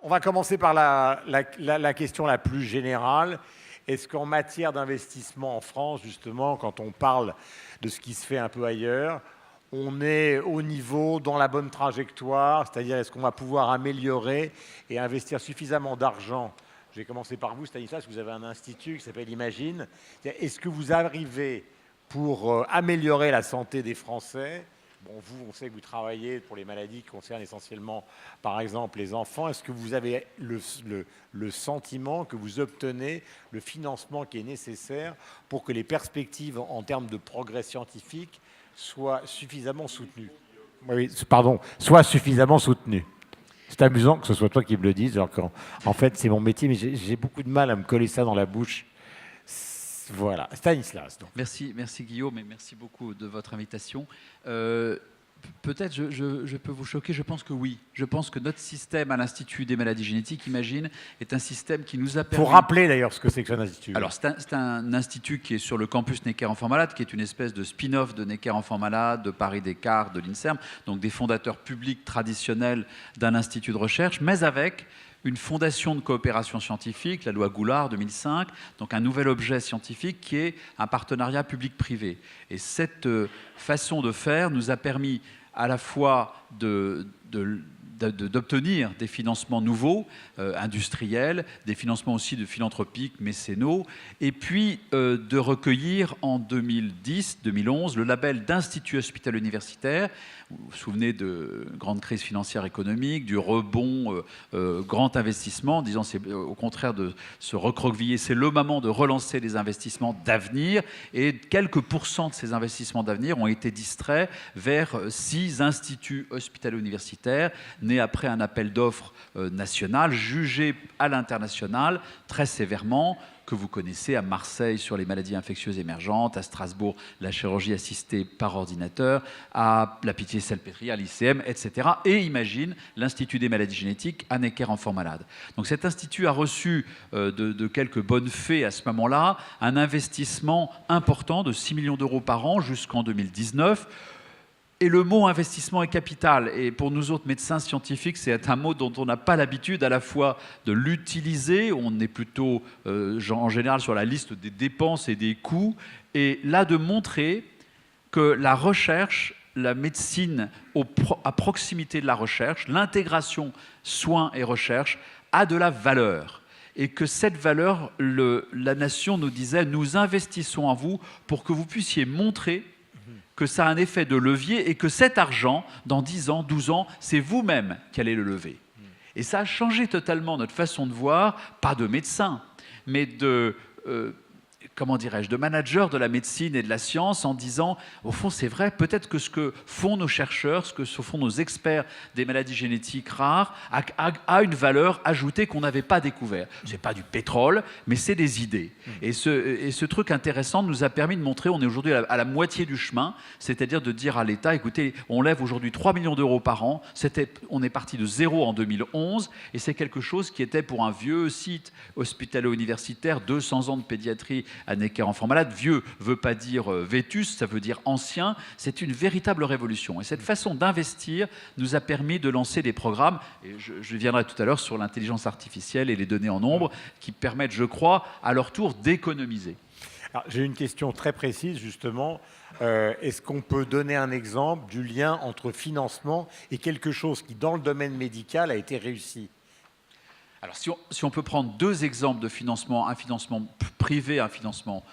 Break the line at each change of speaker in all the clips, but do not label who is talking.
On va commencer par la question la plus générale. Est-ce qu'en matière d'investissement en France, justement, quand on parle de ce qui se fait un peu ailleurs, on est au niveau, dans la bonne trajectoire, c'est-à-dire est-ce qu'on va pouvoir améliorer et investir suffisamment d'argent? Je vais commencer par vous, Stanislas, vous avez un institut qui s'appelle Imagine. Est-ce que vous arrivez pour améliorer la santé des Français? Bon, vous, on sait que vous travaillez pour les maladies qui concernent essentiellement, par exemple, les enfants. Est-ce que vous avez le sentiment que vous obtenez le financement qui est nécessaire pour que les perspectives en termes de progrès scientifique soient suffisamment soutenues? Oui, pardon, soient suffisamment soutenues. C'est amusant que ce soit toi qui me le dises, alors qu'en fait, c'est mon métier, mais j'ai beaucoup de mal à me coller ça dans la bouche. Voilà, Stanislas. Donc.
Merci Guillaume, et merci beaucoup de votre invitation. Peut-être je peux vous choquer, je pense que oui. Je pense que notre système à l'Institut des maladies génétiques, Imagine, est un système qui nous a permis...
Il faut rappeler d'ailleurs ce que c'est que cet institut.
Alors c'est un institut qui est sur le campus Necker Enfants Malades, qui est une espèce de spin-off de Necker Enfants Malades, de Paris Descartes, de l'INSERM, donc des fondateurs publics traditionnels d'un institut de recherche, mais avec une fondation de coopération scientifique, la loi Goulard 2005, donc un nouvel objet scientifique qui est un partenariat public-privé. Et cette façon de faire nous a permis à la fois d'obtenir des financements nouveaux, industriels, des financements aussi de philanthropiques, mécénaux, et puis de recueillir en 2010-2011 le label d'Institut hospitalo-universitaire. Vous vous souvenez de grande crise financière économique, du rebond, grand investissement, en disant c'est au contraire de se recroqueviller, c'est le moment de relancer les investissements d'avenir, et quelques pourcents de ces investissements d'avenir ont été distraits vers 6 instituts hospitalo-universitaires, nés après un appel d'offres national, jugé à l'international très sévèrement, que vous connaissez à Marseille sur les maladies infectieuses émergentes, à Strasbourg la chirurgie assistée par ordinateur, à la Pitié-Salpêtrière, à l'ICM, etc. Et Imagine, l'Institut des maladies génétiques à Necker Enfants Malades. Donc cet institut a reçu de quelques bonnes fées à ce moment-là un investissement important de 6 millions d'euros par an jusqu'en 2019. Et le mot investissement et capital, et pour nous autres médecins scientifiques, c'est un mot dont on n'a pas l'habitude à la fois de l'utiliser, on est plutôt en général sur la liste des dépenses et des coûts, et là de montrer que la recherche, la médecine à proximité de la recherche, l'intégration soins et recherche a de la valeur. Et que cette valeur, la nation nous disait, nous investissons en vous pour que vous puissiez montrer que ça a un effet de levier et que cet argent, dans 10 ans, 12 ans, c'est vous-même qui allez le lever. Et ça a changé totalement notre façon de voir, pas de médecin, mais de manager de la médecine et de la science, en disant, au fond, c'est vrai, peut-être que ce que font nos chercheurs, ce que font nos experts des maladies génétiques rares, a une valeur ajoutée qu'on n'avait pas découvert. Ce n'est pas du pétrole, mais c'est des idées. Et ce truc intéressant nous a permis de montrer, on est aujourd'hui à la moitié du chemin, c'est-à-dire de dire à l'État, écoutez, on lève aujourd'hui 3 millions d'euros par an, on est parti de 0 en 2011, et c'est quelque chose qui était pour un vieux site hospitalo-universitaire, 200 ans de pédiatrie à Necker Enfants Malades. Vieux ne veut pas dire vétus, ça veut dire ancien. C'est une véritable révolution. Et cette façon d'investir nous a permis de lancer des programmes, et je viendrai tout à l'heure sur l'intelligence artificielle et les données en nombre, qui permettent, je crois, à leur tour d'économiser.
J'ai une question très précise, justement. Est-ce qu'on peut donner un exemple du lien entre financement et quelque chose qui, dans le domaine médical, a été réussi ?
Alors, si on peut prendre 2 exemples de financement, un financement privé, un financement...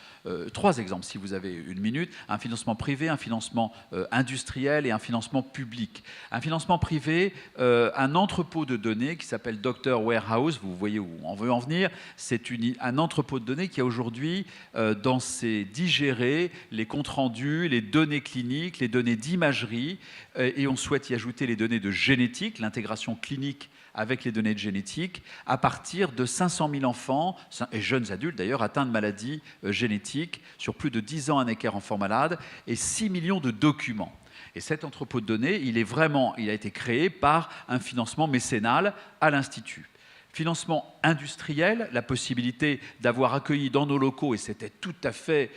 3 exemples, si vous avez une minute. Un financement privé, un financement industriel et un financement public. Un financement privé, un entrepôt de données qui s'appelle Doctor Warehouse, vous voyez où on veut en venir, c'est un entrepôt de données qui a aujourd'hui, dans ses digérés, les comptes rendus, les données cliniques, les données d'imagerie, et on souhaite y ajouter les données de génétique, l'intégration clinique avec les données de génétique, à partir de 500 000 enfants, et jeunes adultes d'ailleurs, atteints de maladies génétiques, sur plus de 10 ans à Necker Enfants Malades, et 6 millions de documents. Et cet entrepôt de données, il a été créé par un financement mécénal à l'Institut. Financement industriel, la possibilité d'avoir accueilli dans nos locaux, et c'était tout à fait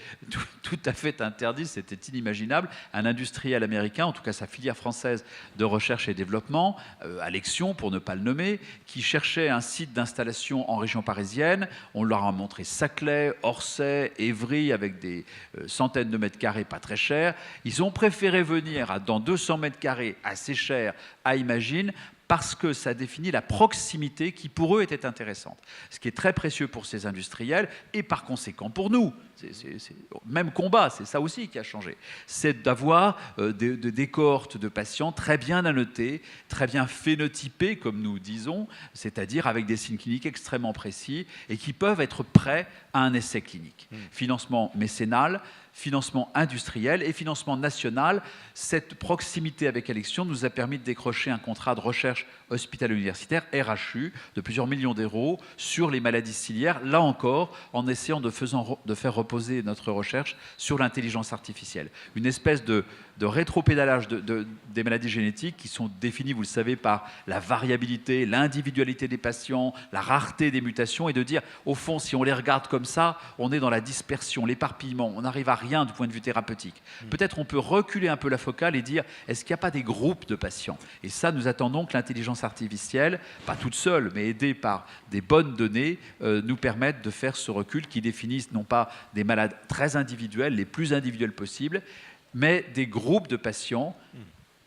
interdit, c'était inimaginable, un industriel américain, en tout cas sa filière française de recherche et développement, Alexion pour ne pas le nommer, qui cherchait un site d'installation en région parisienne. On leur a montré Saclay, Orsay, Évry, avec des centaines de mètres carrés pas très chers. Ils ont préféré venir dans 200 mètres carrés assez cher à Imagine, parce que ça définit la proximité qui, pour eux, était intéressante. Ce qui est très précieux pour ces industriels, et par conséquent pour nous. C'est même combat, c'est ça aussi qui a changé. C'est d'avoir des cohortes de patients très bien annotés, très bien phénotypés, comme nous disons, c'est-à-dire avec des signes cliniques extrêmement précis, et qui peuvent être prêts à un essai clinique. Financement mécénal, financement industriel et financement national. Cette proximité avec Alexion nous a permis de décrocher un contrat de recherche hospitalo-universitaire, RHU, de plusieurs millions d'euros sur les maladies ciliaires, là encore en essayant de faire reposer notre recherche sur l'intelligence artificielle. Une espèce de rétropédalage des maladies génétiques qui sont définies, vous le savez, par la variabilité, l'individualité des patients, la rareté des mutations, et de dire, au fond, si on les regarde comme ça, on est dans la dispersion, l'éparpillement, on n'arrive à rien du point de vue thérapeutique. Peut-être on peut reculer un peu la focale et dire, est-ce qu'il n'y a pas des groupes de patients? Et ça, nous attendons que l'intelligence artificielle, pas toute seule, mais aidée par des bonnes données, nous permette de faire ce recul qui définisse non pas des malades très individuels, les plus individuels possibles, mais des groupes de patients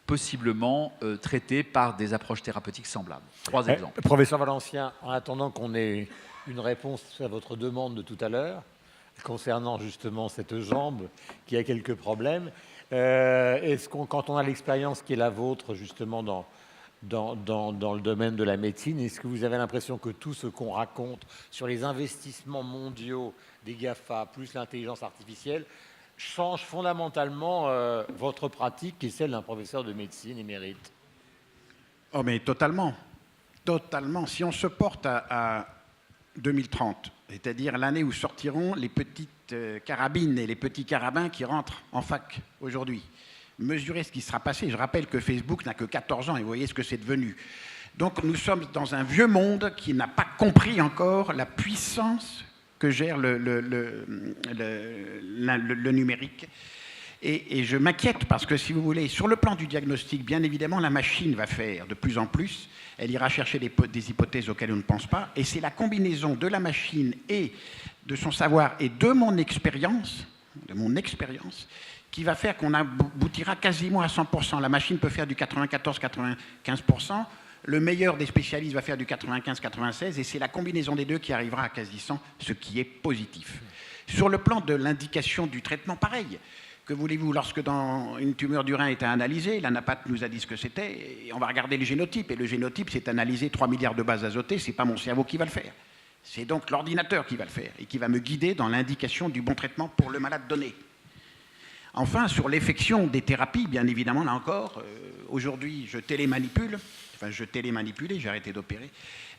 possiblement traités par des approches thérapeutiques semblables. 3 exemples.
Professeur Valencien, en attendant qu'on ait une réponse à votre demande de tout à l'heure, concernant justement cette jambe qui a quelques problèmes, est-ce quand on a l'expérience qui est la vôtre justement dans le domaine de la médecine, est-ce que vous avez l'impression que tout ce qu'on raconte sur les investissements mondiaux des GAFA plus l'intelligence artificielle change fondamentalement votre pratique qui est celle d'un professeur de médecine émérite?
Oh mais totalement, totalement. Si on se porte à 2030, c'est-à-dire l'année où sortiront les petites carabines et les petits carabins qui rentrent en fac aujourd'hui, mesurer ce qui sera passé. Je rappelle que Facebook n'a que 14 ans et vous voyez ce que c'est devenu. Donc nous sommes dans un vieux monde qui n'a pas compris encore la puissance que gère le numérique. Et je m'inquiète parce que, si vous voulez, sur le plan du diagnostic, bien évidemment, la machine va faire de plus en plus. Elle ira chercher des hypothèses auxquelles on ne pense pas. Et c'est la combinaison de la machine et de son savoir et de mon expérience, qui va faire qu'on aboutira quasiment à 100%. La machine peut faire du 94-95%. Le meilleur des spécialistes va faire du 95-96%. Et c'est la combinaison des deux qui arrivera à quasi 100%, ce qui est positif. Sur le plan de l'indication du traitement, pareil. Que voulez-vous, lorsque dans une tumeur du rein était analysée, la NAPAT nous a dit ce que c'était, et on va regarder le génotype, et le génotype, c'est analyser 3 milliards de bases azotées, c'est pas mon cerveau qui va le faire. C'est donc l'ordinateur qui va le faire, et qui va me guider dans l'indication du bon traitement pour le malade donné. Enfin, sur l'effection des thérapies, bien évidemment, là encore, aujourd'hui, je télémanipule, enfin, je télémanipulais, j'ai arrêté d'opérer,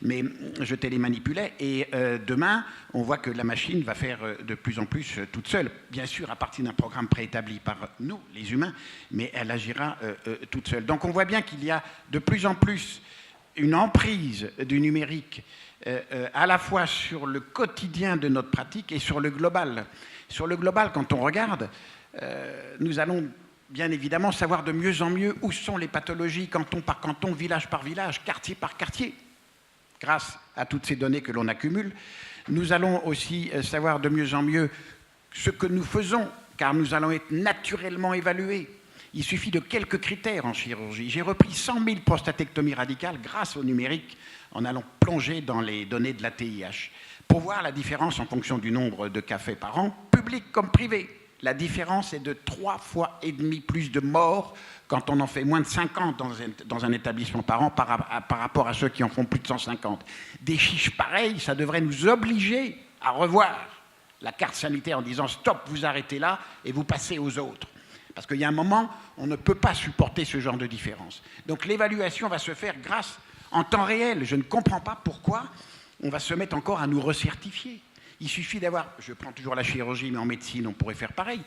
mais je télémanipulais, et demain, on voit que la machine va faire de plus en plus toute seule, bien sûr à partir d'un programme préétabli par nous, les humains, mais elle agira toute seule. Donc on voit bien qu'il y a de plus en plus une emprise du numérique, à la fois sur le quotidien de notre pratique et sur le global. Sur le global, quand on regarde, nous allons bien évidemment savoir de mieux en mieux où sont les pathologies, canton par canton, village par village, quartier par quartier, grâce à toutes ces données que l'on accumule. Nous allons aussi savoir de mieux en mieux ce que nous faisons, car nous allons être naturellement évalués. Il suffit de quelques critères en chirurgie. J'ai repris 100 000 prostatectomies radicales grâce au numérique en allant plonger dans les données de la TIH pour voir la différence en fonction du nombre de cas faits par an, public comme privé. La différence est de 3,5 fois plus de morts quand on en fait moins de 50 dans un établissement par an par rapport à ceux qui en font plus de 150. Des chiffres pareils, ça devrait nous obliger à revoir la carte sanitaire en disant « stop, vous arrêtez là et vous passez aux autres ». Parce qu'il y a un moment, on ne peut pas supporter ce genre de différence. Donc l'évaluation va se faire grâce en temps réel. Je ne comprends pas pourquoi on va se mettre encore à nous recertifier. Il suffit d'avoir, je prends toujours la chirurgie, mais en médecine, on pourrait faire pareil.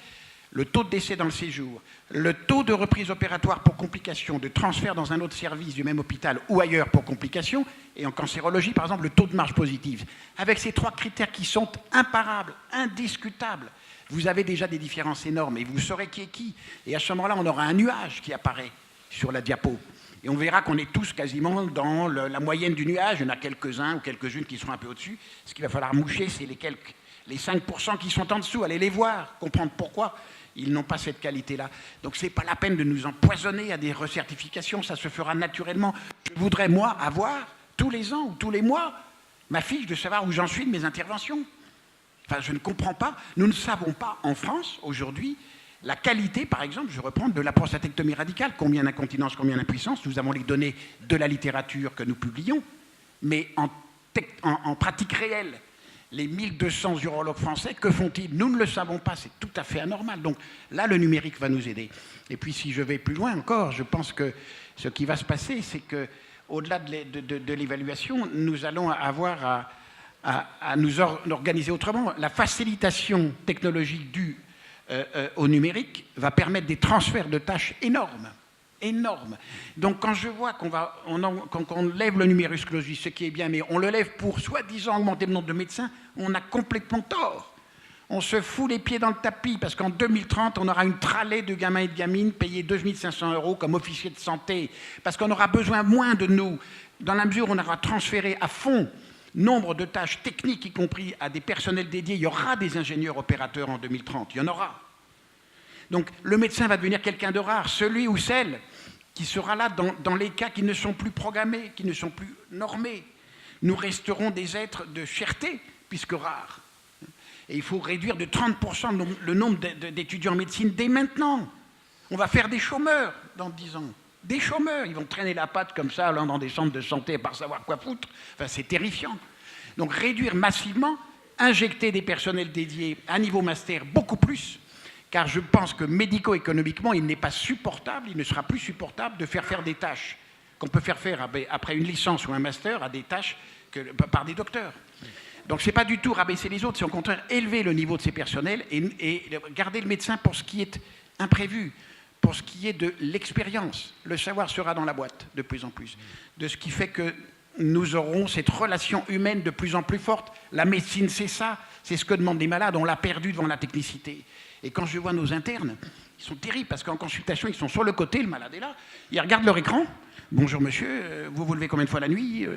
le taux de décès dans le séjour, le taux de reprise opératoire pour complications, de transfert dans un autre service du même hôpital ou ailleurs pour complications, et en cancérologie, par exemple, le taux de marge positive. Avec ces 3 critères qui sont imparables, indiscutables, vous avez déjà des différences énormes et vous saurez qui est qui. Et à ce moment-là, on aura un nuage qui apparaît sur la diapo. Et on verra qu'on est tous quasiment dans la moyenne du nuage. Il y en a quelques-uns ou quelques-unes qui seront un peu au-dessus. Ce qu'il va falloir moucher, c'est les 5% qui sont en dessous. Allez les voir, comprendre pourquoi ils n'ont pas cette qualité-là. Donc ce n'est pas la peine de nous empoisonner à des recertifications. Ça se fera naturellement. Je voudrais, moi, avoir tous les ans ou tous les mois ma fiche de savoir où j'en suis de mes interventions. Enfin, je ne comprends pas. Nous ne savons pas, en France, aujourd'hui, la qualité, par exemple, je reprends, de la prostatectomie radicale. Combien d'incontinence, combien d'impuissance. Nous avons les données de la littérature que nous publions. Mais en pratique réelle, les 1200 urologues français, que font-ils? Nous ne le savons pas, c'est tout à fait anormal. Donc là, le numérique va nous aider. Et puis, si je vais plus loin encore, je pense que ce qui va se passer, c'est qu'au-delà de l'évaluation, nous allons avoir à nous organiser autrement. La facilitation technologique due au numérique va permettre des transferts de tâches énormes. Énormes. Donc quand je vois qu'on lève le numerus clausus, ce qui est bien, mais on le lève pour soi-disant augmenter le nombre de médecins, on a complètement tort. On se fout les pieds dans le tapis, parce qu'en 2030, on aura une tralée de gamins et de gamines payés 2 500 € comme officiers de santé, parce qu'on aura besoin moins de nous, dans la mesure où on aura transféré à fond nombre de tâches techniques, y compris à des personnels dédiés. Il y aura des ingénieurs opérateurs en 2030, il y en aura. Donc le médecin va devenir quelqu'un de rare, celui ou celle qui sera là dans les cas qui ne sont plus programmés, qui ne sont plus normés. Nous resterons des êtres de cherté, puisque rares. Et il faut réduire de 30% le nombre d'étudiants en médecine dès maintenant. On va faire des chômeurs dans 10 ans. Des chômeurs, ils vont traîner la patte comme ça, allant dans des centres de santé, par savoir quoi foutre. Enfin, c'est terrifiant. Donc réduire massivement, injecter des personnels dédiés à niveau master beaucoup plus, car je pense que médico-économiquement, il n'est pas supportable, il ne sera plus supportable de faire des tâches qu'on peut faire après une licence ou un master à des tâches par des docteurs. Donc ce n'est pas du tout rabaisser les autres, c'est au contraire élever le niveau de ces personnels et garder le médecin pour ce qui est imprévu. Pour ce qui est de l'expérience, le savoir sera dans la boîte de plus en plus. De ce qui fait que nous aurons cette relation humaine de plus en plus forte. La médecine, c'est ça, c'est ce que demandent les malades. On l'a perdu devant la technicité. Et quand je vois nos internes, ils sont terribles parce qu'en consultation, ils sont sur le côté, le malade est là. Ils regardent leur écran. Bonjour monsieur, vous vous levez combien de fois la nuit?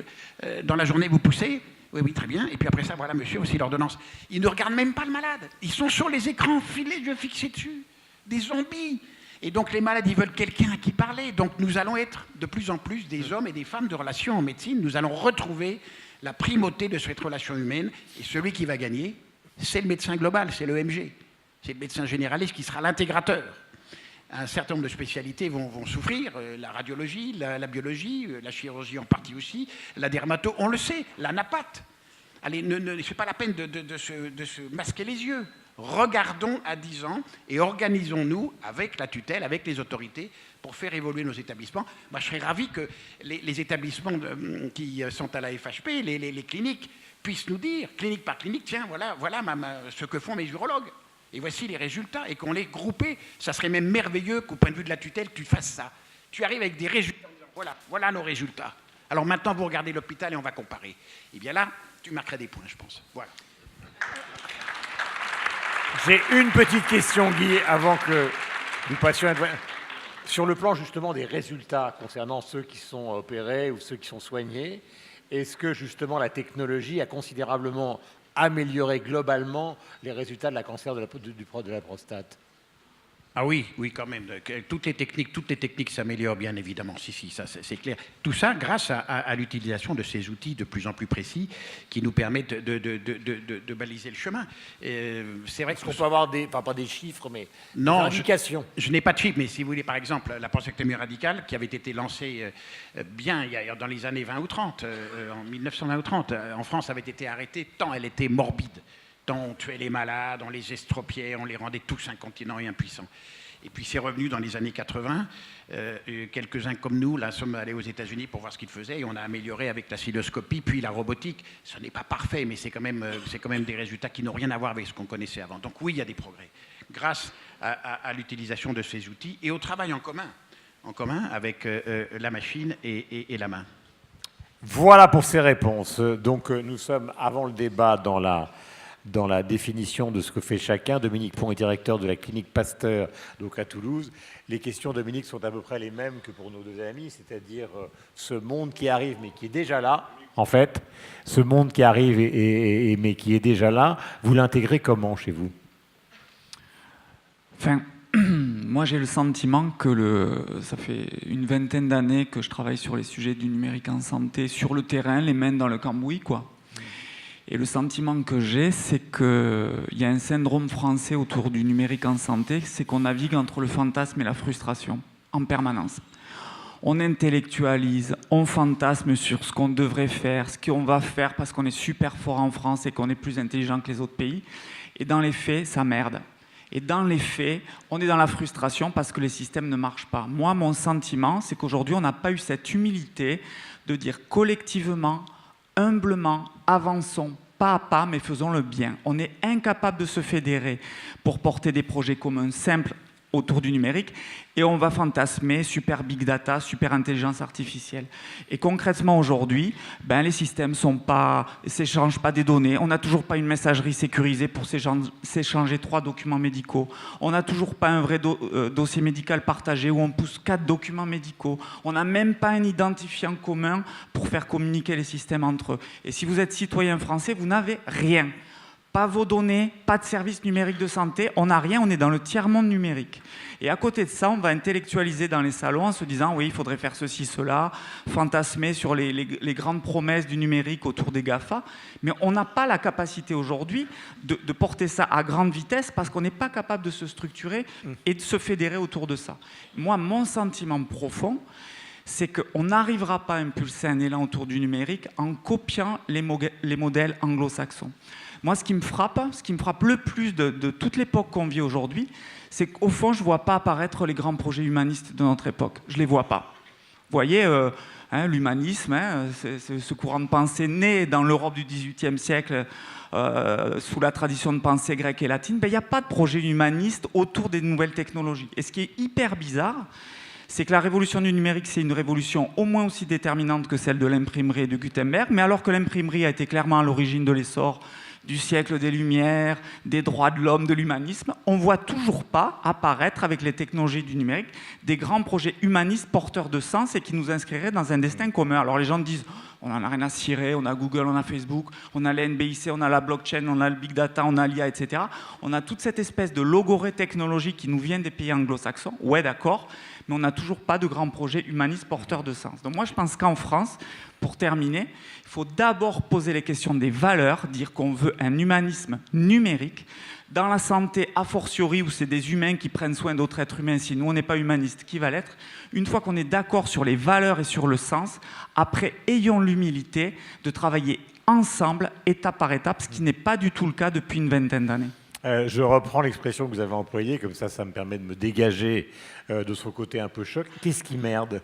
Dans la journée, vous poussez? Oui, oui, très bien. Et puis après ça, voilà monsieur, aussi l'ordonnance. Ils ne regardent même pas le malade. Ils sont sur les écrans, filés, les yeux fixés dessus. Des zombies. Et donc les malades, ils veulent quelqu'un à qui parler. Donc nous allons être de plus en plus des hommes et des femmes de relations en médecine. Nous allons retrouver la primauté de cette relation humaine. Et celui qui va gagner, c'est le médecin global, c'est l'EMG. C'est le médecin généraliste qui sera l'intégrateur. Un certain nombre de spécialités vont souffrir, la radiologie, la biologie, la chirurgie en partie aussi, la dermato, on le sait, la napate. Allez, c'est pas la peine de se masquer les yeux. Regardons à 10 ans et organisons-nous avec la tutelle, avec les autorités, pour faire évoluer nos établissements. Moi, je serais ravi que les établissements qui sont à la FHP, les cliniques, puissent nous dire, clinique par clinique, tiens, voilà ce que font mes urologues. Et voici les résultats, et qu'on les groupait. Ça serait même merveilleux qu'au point de vue de la tutelle, tu fasses ça. Tu arrives avec des résultats, voilà nos résultats. Alors maintenant, vous regardez l'hôpital et on va comparer. Et bien là, tu marquerais des points, je pense. Voilà.
J'ai une petite question, Guy, avant que nous passions à... Sur le plan justement des résultats concernant ceux qui sont opérés ou ceux qui sont soignés, est-ce que justement la technologie a considérablement amélioré globalement les résultats de la cancer de la prostate?
Ah oui, quand même. Toutes les techniques s'améliorent bien évidemment. Si, ça c'est clair. Tout ça grâce à l'utilisation de ces outils de plus en plus précis qui nous permettent de baliser le chemin. C'est vrai
qu'on peut avoir pas des chiffres, mais des
indications. Je n'ai pas de chiffres, mais si vous voulez, par exemple, la prostatectomie radicale qui avait été lancée dans les années 20 ou 30, en 1920 ou 30, en France avait été arrêtée tant elle était morbide. Tant on tuait les malades, on les estropiait, on les rendait tous incontinents et impuissants. Et puis c'est revenu dans les années 80. Quelques-uns comme nous, là, sommes allés aux États-Unis pour voir ce qu'ils faisaient et on a amélioré avec la cystoscopie, puis la robotique. Ce n'est pas parfait, mais c'est quand même des résultats qui n'ont rien à voir avec ce qu'on connaissait avant. Donc oui, il y a des progrès. grâce à l'utilisation de ces outils et au travail en commun avec la machine et la main.
Voilà pour ces réponses. Donc nous sommes avant le débat dans la définition de ce que fait chacun. Dominique Pont est directeur de la clinique Pasteur donc à Toulouse. Les questions, Dominique, sont à peu près les mêmes que pour nos deux amis, c'est-à-dire ce monde qui arrive mais qui est déjà là, en fait. Ce monde qui arrive mais qui est déjà là, vous l'intégrez comment chez vous?
Enfin, moi j'ai le sentiment que ça fait une vingtaine d'années que je travaille sur les sujets du numérique en santé, sur le terrain, les mains dans le cambouis, quoi. Et le sentiment que j'ai, c'est qu'il y a un syndrome français autour du numérique en santé, c'est qu'on navigue entre le fantasme et la frustration, en permanence. On intellectualise, on fantasme sur ce qu'on devrait faire, ce qu'on va faire parce qu'on est super fort en France et qu'on est plus intelligent que les autres pays. Et dans les faits, ça merde. Et dans les faits, on est dans la frustration parce que les systèmes ne marchent pas. Moi, mon sentiment, c'est qu'aujourd'hui, on n'a pas eu cette humilité de dire collectivement, humblement, avançons pas à pas, mais faisons le bien. On est incapable de se fédérer pour porter des projets communs simples autour du numérique et on va fantasmer super big data, super intelligence artificielle. Et concrètement aujourd'hui, les systèmes s'échangent pas des données, on n'a toujours pas une messagerie sécurisée pour s'échanger 3 documents médicaux, on n'a toujours pas un vrai dossier médical partagé où on pousse 4 documents médicaux, on n'a même pas un identifiant commun pour faire communiquer les systèmes entre eux. Et si vous êtes citoyen français, vous n'avez rien. Pas vos données, pas de service numérique de santé, on n'a rien, on est dans le tiers-monde numérique. Et à côté de ça, on va intellectualiser dans les salons en se disant oui, il faudrait faire ceci, cela, fantasmer sur les grandes promesses du numérique autour des GAFA, mais on n'a pas la capacité aujourd'hui de porter ça à grande vitesse parce qu'on n'est pas capable de se structurer et de se fédérer autour de ça. Moi, mon sentiment profond, c'est qu'on n'arrivera pas à impulser un élan autour du numérique en copiant les modèles anglo-saxons. Moi, ce qui me frappe le plus de toute l'époque qu'on vit aujourd'hui, c'est qu'au fond, je ne vois pas apparaître les grands projets humanistes de notre époque. Je ne les vois pas. Vous voyez, l'humanisme, c'est ce courant de pensée né dans l'Europe du XVIIIe siècle, sous la tradition de pensée grecque et latine, il n'y a pas de projet humaniste autour des nouvelles technologies. Et ce qui est hyper bizarre, c'est que la révolution du numérique, c'est une révolution au moins aussi déterminante que celle de l'imprimerie et de Gutenberg, mais alors que l'imprimerie a été clairement à l'origine de l'essor du siècle des Lumières, des droits de l'homme, de l'humanisme, on ne voit toujours pas apparaître avec les technologies du numérique des grands projets humanistes porteurs de sens et qui nous inscriraient dans un destin commun. Alors les gens disent, on n'en a rien à cirer, on a Google, on a Facebook, on a la NBIC, on a la blockchain, on a le big data, on a l'IA, etc. On a toute cette espèce de logorée technologique qui nous vient des pays anglo-saxons, ouais d'accord, mais on n'a toujours pas de grands projets humanistes porteurs de sens. Donc moi je pense qu'en France, pour terminer, il faut d'abord poser les questions des valeurs, dire qu'on veut un humanisme numérique. Dans la santé, a fortiori, où c'est des humains qui prennent soin d'autres êtres humains, si nous on n'est pas humaniste, qui va l'être? Une fois qu'on est d'accord sur les valeurs et sur le sens, après, ayons l'humilité de travailler ensemble, étape par étape, ce qui n'est pas du tout le cas depuis une vingtaine d'années.
Je reprends l'expression que vous avez employée, comme ça me permet de me dégager de son côté un peu choc. Qu'est-ce qui merde?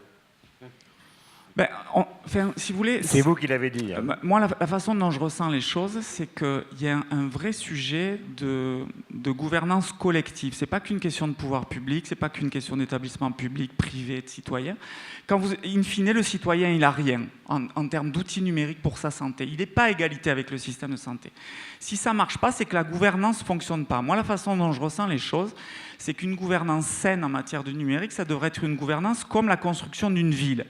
Si vous voulez,
c'est vous qui l'avez dit. Hein.
Moi, la façon dont je ressens les choses, c'est qu'il y a un vrai sujet de gouvernance collective. C'est pas qu'une question de pouvoir public, c'est pas qu'une question d'établissement public, privé, de citoyen. In fine, le citoyen, il n'a rien en termes d'outils numériques pour sa santé. Il n'est pas à égalité avec le système de santé. Si ça ne marche pas, c'est que la gouvernance ne fonctionne pas. Moi, la façon dont je ressens les choses, c'est qu'une gouvernance saine en matière de numérique, ça devrait être une gouvernance comme la construction d'une ville.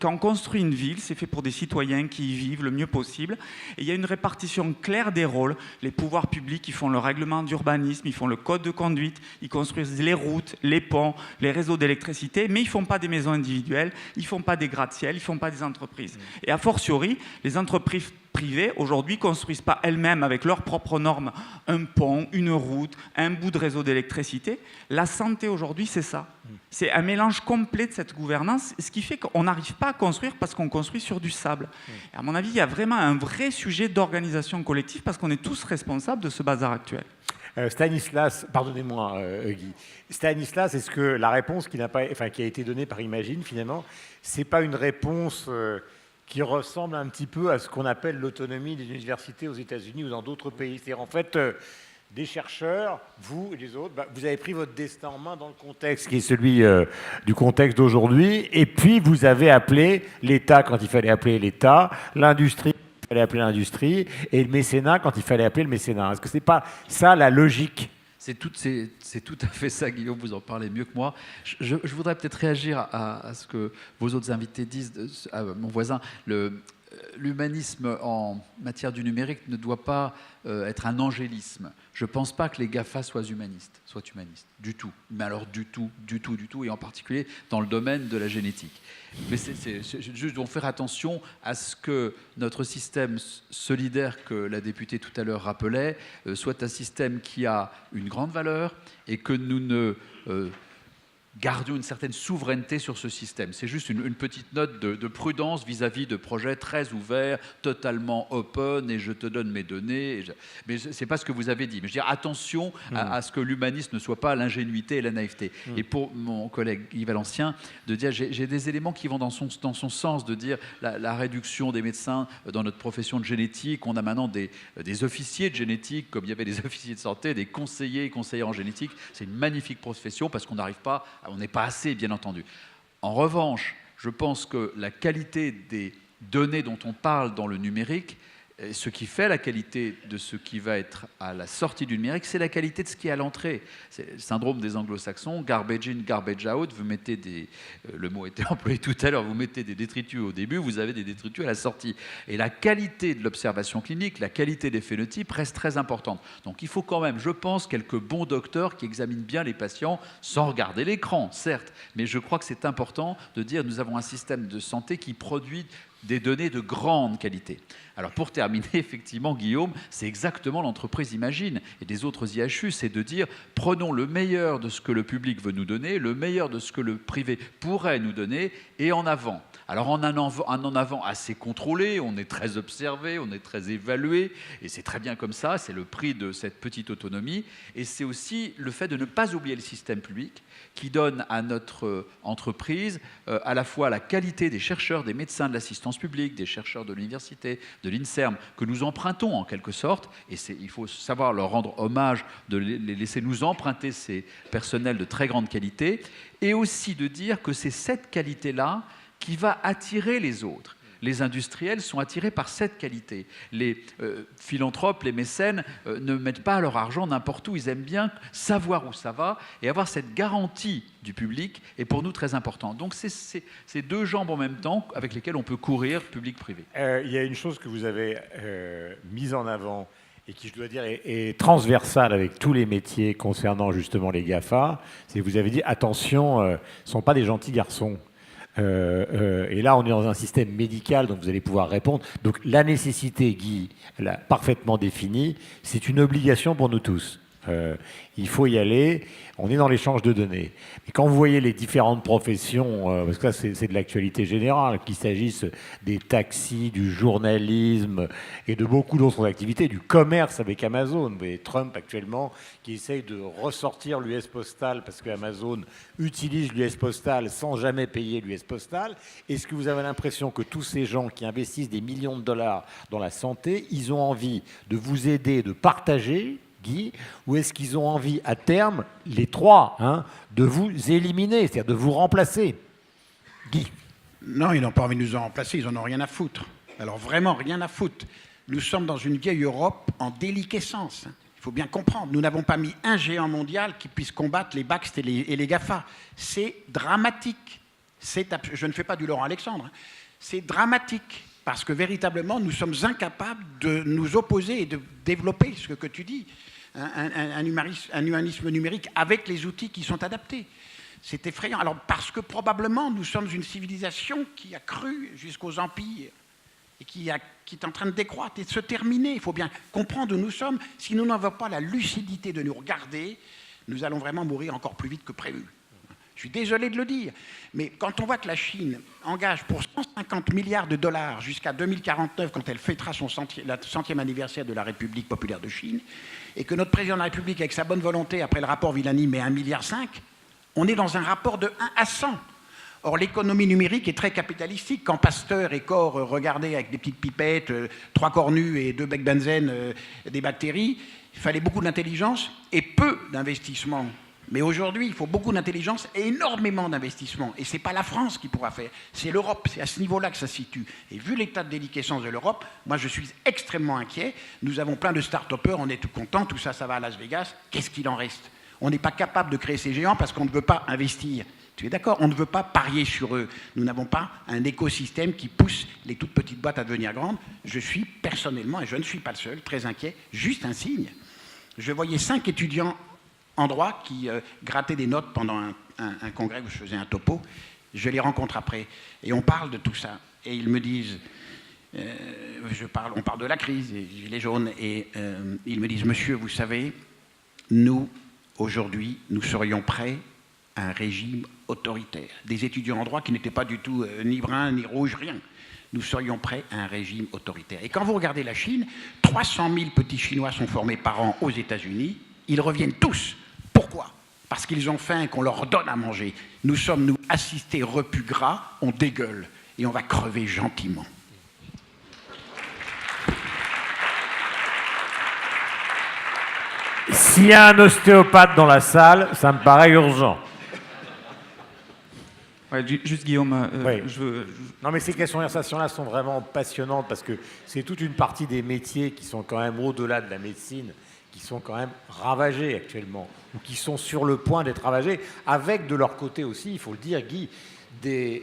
Quand on construit une ville, c'est fait pour des citoyens qui y vivent le mieux possible. Et il y a une répartition claire des rôles. Les pouvoirs publics, ils font le règlement d'urbanisme, ils font le code de conduite, ils construisent les routes, les ponts, les réseaux d'électricité, mais ils ne font pas des maisons individuelles, ils ne font pas des gratte-ciel, ils ne font pas des entreprises. Et a fortiori, les entreprises privées, aujourd'hui, construisent pas elles-mêmes avec leurs propres normes un pont, une route, un bout de réseau d'électricité. La santé aujourd'hui, c'est ça. C'est un mélange complet de cette gouvernance, ce qui fait qu'on n'arrive pas à construire parce qu'on construit sur du sable. Et à mon avis, il y a vraiment un vrai sujet d'organisation collective parce qu'on est tous responsables de ce bazar actuel.
Stanislas, pardonnez-moi Guy. Stanislas, est-ce que la réponse qui a été donnée par Imagine, finalement, c'est pas une réponse qui ressemble un petit peu à ce qu'on appelle l'autonomie des universités aux États-Unis ou dans d'autres pays? C'est-à-dire, en fait, des chercheurs, vous et les autres, vous avez pris votre destin en main dans le contexte qui est celui du contexte d'aujourd'hui, et puis vous avez appelé l'État quand il fallait appeler l'État, l'industrie quand il fallait appeler l'industrie, et le mécénat quand il fallait appeler le mécénat. Est-ce que c'est pas ça la logique ?
C'est tout à fait ça, Guillaume, vous en parlez mieux que moi. Je voudrais peut-être réagir à ce que vos autres invités disent, à mon voisin. L'humanisme en matière du numérique ne doit pas être un angélisme. Je ne pense pas que les GAFA soient humanistes, du tout. Mais alors du tout, et en particulier dans le domaine de la génétique. Mais c'est juste de faire attention à ce que notre système solidaire que la députée tout à l'heure rappelait soit un système qui a une grande valeur et que nous ne gardions une certaine souveraineté sur ce système. C'est juste une petite note de prudence vis-à-vis de projets très ouverts, totalement open, et je te donne mes données. Mais ce n'est pas ce que vous avez dit. Mais je veux dire, attention à ce que l'humanisme ne soit pas l'ingénuité et la naïveté. Et pour mon collègue Yves Valencien, de dire, j'ai des éléments qui vont dans son sens, de dire la réduction des médecins dans notre profession de génétique. On a maintenant des officiers de génétique, comme il y avait des officiers de santé, des conseillers et conseillères en génétique. C'est une magnifique profession parce qu'on n'arrive pas... On n'est pas assez, bien entendu. En revanche, je pense que la qualité des données dont on parle dans le numérique, ce qui fait la qualité de ce qui va être à la sortie du numérique, c'est la qualité de ce qui est à l'entrée. C'est le syndrome des anglo-saxons, garbage in, garbage out, vous mettez le mot était employé tout à l'heure, vous mettez des détritus au début, vous avez des détritus à la sortie. Et la qualité de l'observation clinique, la qualité des phénotypes reste très importante. Donc il faut quand même, je pense, quelques bons docteurs qui examinent bien les patients sans regarder l'écran, certes. Mais je crois que c'est important de dire nous avons un système de santé qui produit des données de grande qualité. Alors pour terminer, effectivement, Guillaume, c'est exactement l'entreprise Imagine et des autres IHU, c'est de dire prenons le meilleur de ce que le public veut nous donner, le meilleur de ce que le privé pourrait nous donner et en avant. Alors en avant assez contrôlé, on est très observé, on est très évalué, et c'est très bien comme ça, c'est le prix de cette petite autonomie, et c'est aussi le fait de ne pas oublier le système public qui donne à notre entreprise à la fois la qualité des chercheurs, des médecins de l'assistance publique, des chercheurs de l'université, de l'INSERM, que nous empruntons en quelque sorte, et il faut savoir leur rendre hommage, de les laisser nous emprunter ces personnels de très grande qualité, et aussi de dire que c'est cette qualité-là qui va attirer les autres. Les industriels sont attirés par cette qualité. Les philanthropes, les mécènes ne mettent pas leur argent n'importe où. Ils aiment bien savoir où ça va et avoir cette garantie du public est pour nous très important. Donc c'est deux jambes en même temps avec lesquelles on peut courir public-privé.
Il y a une chose que vous avez mise en avant et qui, je dois dire, est transversale avec tous les métiers concernant justement les GAFA, c'est que vous avez dit, attention, ce ne sont pas des gentils garçons. Et là, on est dans un système médical, donc vous allez pouvoir répondre. Donc la nécessité, Guy l'a parfaitement définie, c'est une obligation pour nous tous. Il faut y aller, on est dans l'échange de données. Mais quand vous voyez les différentes professions, parce que là c'est de l'actualité générale, qu'il s'agisse des taxis, du journalisme et de beaucoup d'autres activités, du commerce avec Amazon. Vous voyez Trump actuellement qui essaye de ressortir l'US postal parce que Amazon utilise l'US postal sans jamais payer l'US postal. Est-ce que vous avez l'impression que tous ces gens qui investissent des millions de dollars dans la santé, ils ont envie de vous aider, de partager, Guy, ou est-ce qu'ils ont envie, à terme, les trois, de vous éliminer, c'est-à-dire de vous remplacer? Guy.
Non, ils n'ont pas envie de nous en remplacer, ils n'en ont rien à foutre. Alors vraiment rien à foutre. Nous sommes dans une vieille Europe en déliquescence. Il faut bien comprendre, nous n'avons pas mis un géant mondial qui puisse combattre les Baxt et les GAFA. C'est dramatique. Je ne fais pas du Laurent Alexandre. C'est dramatique. Parce que véritablement, nous sommes incapables de nous opposer et de développer ce que tu dis, un humanisme numérique avec les outils qui sont adaptés. C'est effrayant. Alors, parce que probablement, nous sommes une civilisation qui a cru jusqu'aux empires et qui est en train de décroître et de se terminer. Il faut bien comprendre où nous sommes. Si nous n'avons pas la lucidité de nous regarder, nous allons vraiment mourir encore plus vite que prévu. Je suis désolé de le dire, mais quand on voit que la Chine engage pour 150 milliards de dollars jusqu'à 2049, quand elle fêtera son 100e anniversaire de la République populaire de Chine, et que notre président de la République, avec sa bonne volonté, après le rapport Villani, met 1,5 milliard, on est dans un rapport de 1 à 100. Or, l'économie numérique est très capitalistique. Quand Pasteur et Corr regardaient avec des petites pipettes, 3 corps nus et 2 becs benzène des bactéries, il fallait beaucoup d'intelligence et peu d'investissement. Mais aujourd'hui, il faut beaucoup d'intelligence et énormément d'investissement. Et ce n'est pas la France qui pourra faire, c'est l'Europe. C'est à ce niveau-là que ça se situe. Et vu l'état de déliquescence de l'Europe, moi je suis extrêmement inquiet. Nous avons plein de start-upers, on est tout contents, tout ça, ça va à Las Vegas. Qu'est-ce qu'il en reste? On n'est pas capable de créer ces géants parce qu'on ne veut pas investir. Tu es d'accord? On ne veut pas parier sur eux. Nous n'avons pas un écosystème qui pousse les toutes petites boîtes à devenir grandes. Je suis personnellement, et je ne suis pas le seul, très inquiet. Juste un signe. Je voyais 5 étudiants en droit qui grattaient des notes pendant un congrès où je faisais un topo. Je les rencontre après et on parle de tout ça. Et ils me disent, on parle de la crise, des gilets jaunes, et ils me disent, monsieur, vous savez, nous, aujourd'hui, nous serions prêts à un régime autoritaire. Des étudiants en droit qui n'étaient pas du tout ni bruns, ni rouges, rien. Nous serions prêts à un régime autoritaire. Et quand vous regardez la Chine, 300 000 petits Chinois sont formés par an aux États-Unis. Ils reviennent tous. Pourquoi? Parce qu'ils ont faim et qu'on leur donne à manger. Nous sommes, nous, assistés repus gras, on dégueule et on va crever gentiment.
S'il y a un ostéopathe dans la salle, ça me paraît urgent.
Ouais, juste Guillaume,
Oui.
je
Non, mais ces conversations-là sont vraiment passionnantes parce que c'est toute une partie des métiers qui sont quand même au-delà de la médecine, qui sont quand même ravagés actuellement, ou qui sont sur le point d'être ravagés, avec de leur côté aussi, il faut le dire, Guy, des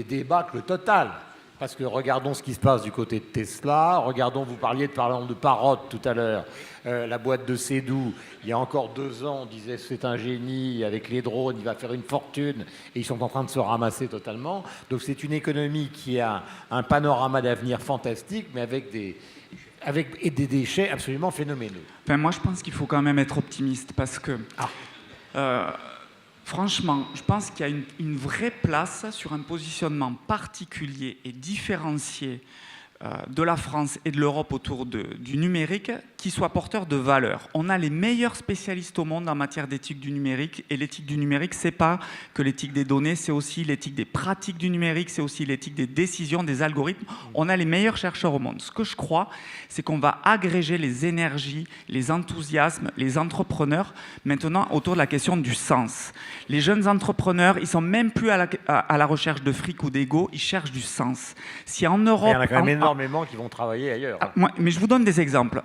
débâcles totales. Parce que regardons ce qui se passe du côté de Tesla, regardons, vous parliez de Parrot tout à l'heure, la boîte de Cédou, il y a encore 2 ans, on disait c'est un génie, avec les drones, il va faire une fortune, et ils sont en train de se ramasser totalement. Donc c'est une économie qui a un panorama d'avenir fantastique, mais avec des déchets absolument phénoménaux.
Enfin, moi, je pense qu'il faut quand même être optimiste parce que, franchement, je pense qu'il y a une vraie place sur un positionnement particulier et différencié de la France et de l'Europe autour du numérique qui soit porteur de valeur. On a les meilleurs spécialistes au monde en matière d'éthique du numérique, et l'éthique du numérique, c'est pas que l'éthique des données, c'est aussi l'éthique des pratiques du numérique, c'est aussi l'éthique des décisions, des algorithmes. On a les meilleurs chercheurs au monde. Ce que je crois, c'est qu'on va agréger les énergies, les enthousiasmes, les entrepreneurs, maintenant autour de la question du sens. Les jeunes entrepreneurs, ils sont même plus à la recherche de fric ou d'ego, ils cherchent du sens. Si en Europe,
il y en a quand même énormément qui vont travailler ailleurs.
Mais je vous donne des exemples.